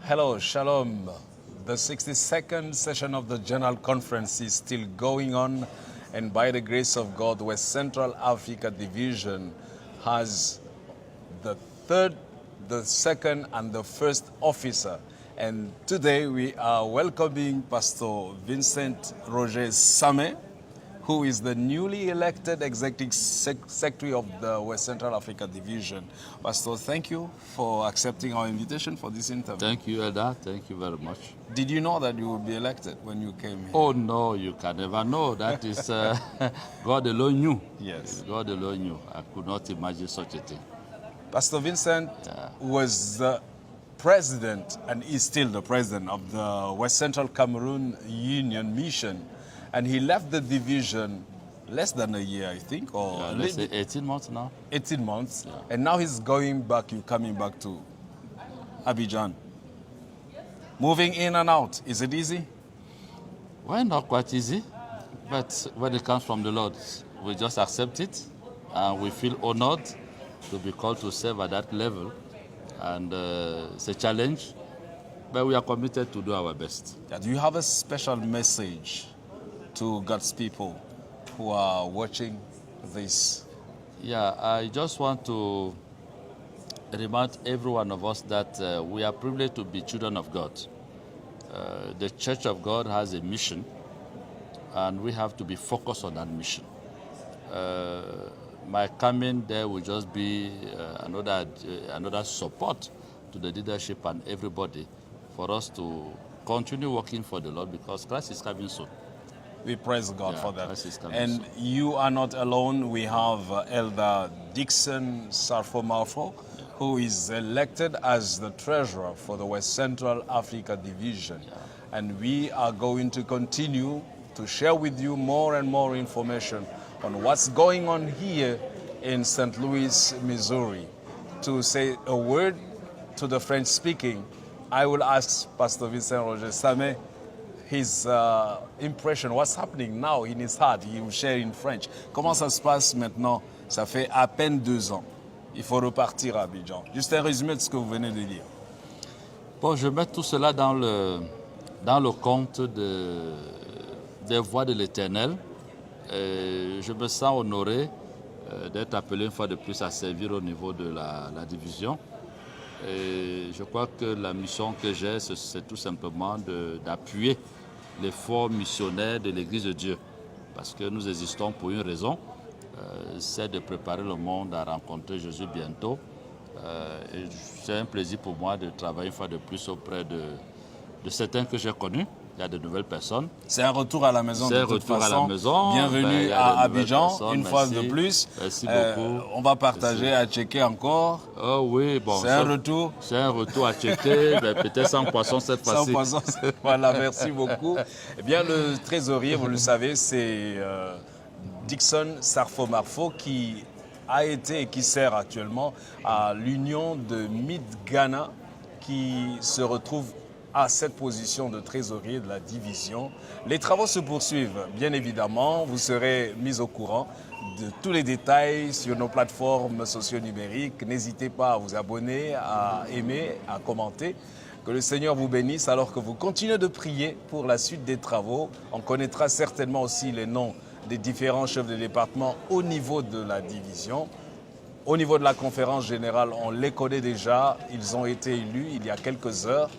Hello, Shalom. The 62nd session of the General Conference is still going on, and by the grace of God, West Central Africa Division has the third, the second, and the first officer. And today we are welcoming Pastor Vincent Roger Same, who is the newly elected Executive Secretary of the West Central Africa Division. Pastor, thank you for accepting our invitation for this interview. Thank you, Elder. Thank you very much. Did you know that you would be elected when you came here? Oh, no, you can never know. That is, God alone knew. Yes. God alone knew. I could not imagine such a thing. Pastor Vincent was the president, and is still the president of the West Central Cameroon Union Mission. And he left the division less than a year, I think, or Let's say 18 months now. 18 months. Yeah. And now he's going back, you're coming back to Abidjan. Moving in and out, is it easy? Well, not quite easy. But when it comes from the Lord, we just accept it. And we feel honored to be called to serve at that level. And it's a challenge. But we are committed to do our best. Do you have a special message to God's people who are watching this? Yeah, I just want to remind every one of us that we are privileged to be children of God. The Church of God has a mission, and we have to be focused on that mission. My coming there will just be another support to the leadership and everybody for us to continue working for the Lord, because Christ is coming soon. We praise God for that. Christ is coming And soon. you are not alone. We have Elder Dixon Sarfo-Marfo, who is elected as the treasurer for the West Central Africa Division. And we are going to continue to share with you more and more information on what's going on here in St. Louis, Missouri. To say a word to the French-speaking, I will ask Pastor Vincent Roger Same his impression, what's happening now in his heart. He will share in French. Comment ça se passe maintenant? Ça fait à peine 2 ans. Il faut repartir à Abidjan. Juste un résumé de ce que vous venez de dire. Bon, je mets tout cela dans le compte des voies de l'Éternel. Je me sens honoré d'être appelé une fois de plus à servir au niveau de la division. Et je crois que la mission que j'ai, c'est tout simplement d'appuyer l'effort missionnaire de l'Église de Dieu. Parce que nous existons pour une raison, c'est de préparer le monde à rencontrer Jésus bientôt. Et c'est un plaisir pour moi de travailler une fois de plus auprès de certains que j'ai connus. Il y a de nouvelles personnes. C'est un retour à la maison. C'est de un toute retour façon. à la maison. Bienvenue à Abidjan, une fois de plus. Merci beaucoup. On va partager à checker encore. Oh oui, bon. C'est un retour. C'est un retour à checker, mais peut-être sans poisson cette fois-ci. Sans poisson, voilà, merci beaucoup. Eh bien, le trésorier, vous le savez, c'est Dixon Sarfo-Marfo, qui a été et qui sert actuellement à l'Union de Mid-Ghana, qui se retrouve à cette position de trésorier de la division. Les travaux se poursuivent, bien évidemment. Vous serez mis au courant de tous les détails sur nos plateformes socio-numériques. N'hésitez pas à vous abonner, à aimer, à commenter. Que le Seigneur vous bénisse alors que vous continuez de prier pour la suite des travaux. On connaîtra certainement aussi les noms des différents chefs de département au niveau de la division. Au niveau de la conférence générale, on les connaît déjà. Ils ont été élus il y a quelques heures.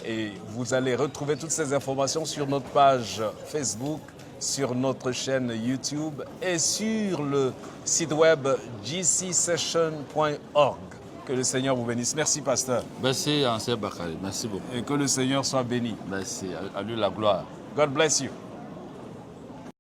Et vous allez retrouver toutes ces informations sur notre page Facebook, sur notre chaîne YouTube et sur le site web gcsession.org. Que le Seigneur vous bénisse. Merci, pasteur. Merci, Ancien Bakari. Merci beaucoup. Et que le Seigneur soit béni. Merci. À lui la gloire. God bless you.